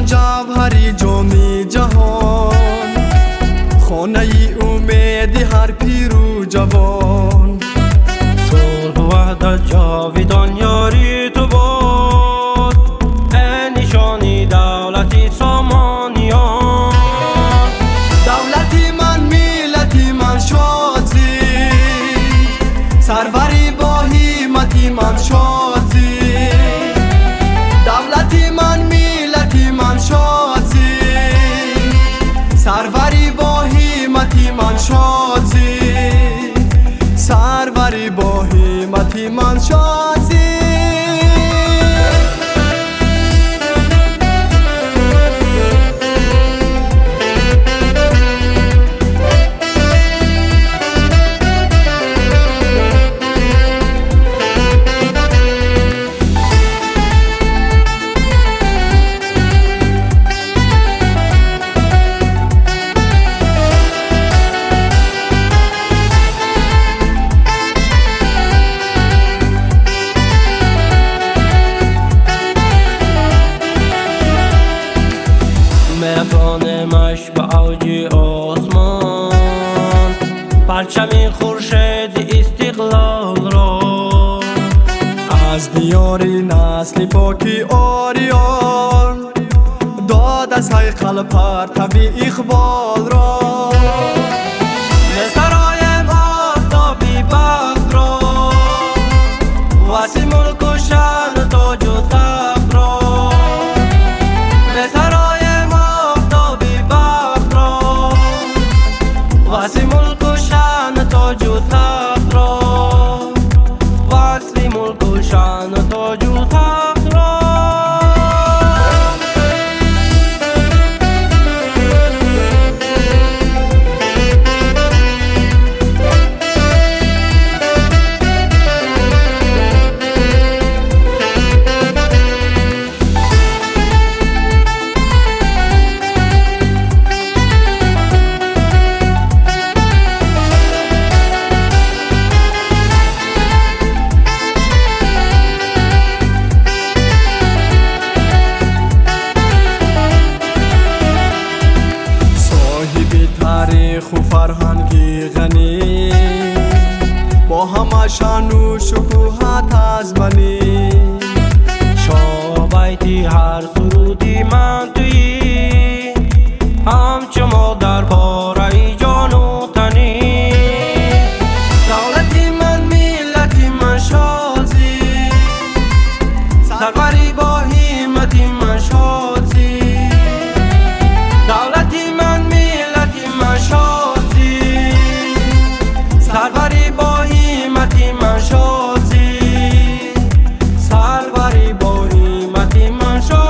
جان جوهری جامی جهان، خانه ای امید هر پیر و جوان. صلح و وحدت جاویدان یاری تو باد، ای نشانی دولتی سامانیان. دولتی من ملتی من شادی، سروری با همتی من شادی. دولتی من ملتی من شادی، سروری با همتی من شادی. سروری با همتی من شادی. میفرانمش به اوج آسمان، پرچم خورشید استقلال را. از دیاری نسل پاکی آریان، داد از هیکل پرتوی اقبال را. می‌سرایم آفتابی بخت را، واسه ملک و شان تاج و تخت را. می‌سرایم آفتابی بخت را، واسه ملک و شان تاج و تخت را. واسه ملک و شان تاج و تخت را. تاریخ و فرهنگی غنی، با همه شان و شکوهت از بنی. شابایتی هر سرودی من تویی، همچو مادر پاره جان و تنی. دولتی من ملتی من شادی، سروری با همتی من شادی. دولتی من ملتی من شادی، سروری با همتی من شادی. سروری با همتی من شادی.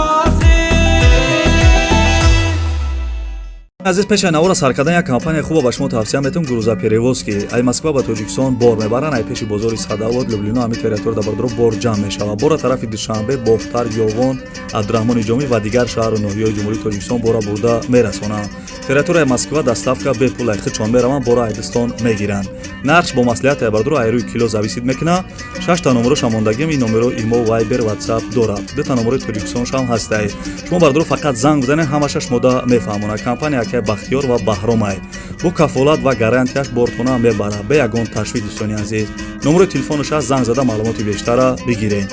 азиз пешаи навора сар кардан як компания хубо ба шумо тавсия метавонам. грузоперевоз ки ай Москва ба Тоҷикистон бор мебаранд, ай пеши бозори Садовод, Люблино ҳамин територия дар бардро бор ҷамъ мешавад. бора тарафи Душанбе, Бохтар, Ёвон, Абдурахмони Ҷомӣ ва дигар шаҳру ноҳияҳои ҷумҳурии Тоҷикистон бора бурда мерасонанд. територияи Москва дастафка бепул хичон мераванд, бора айдистон мегиранд. нарш бо маслиҳати ай бардро ай рӯи кило зависид мекунад. 6 та номеро шамондагим, ин номеро имо, вайбер, ватсап дорад. 2 та номерои Тоҷикистон шам ҳастай. шумо бардро фақат занг бизанед, ҳамаша шумода мефаҳмонад. компания ки Бахтиёр ва Баҳромай бо кафолат ва гарантияш бортона мебарад бе ягон ташвиш. дӯстони азиз, номерои телефонаш аст, занг зада маълумоти бештара бигиред.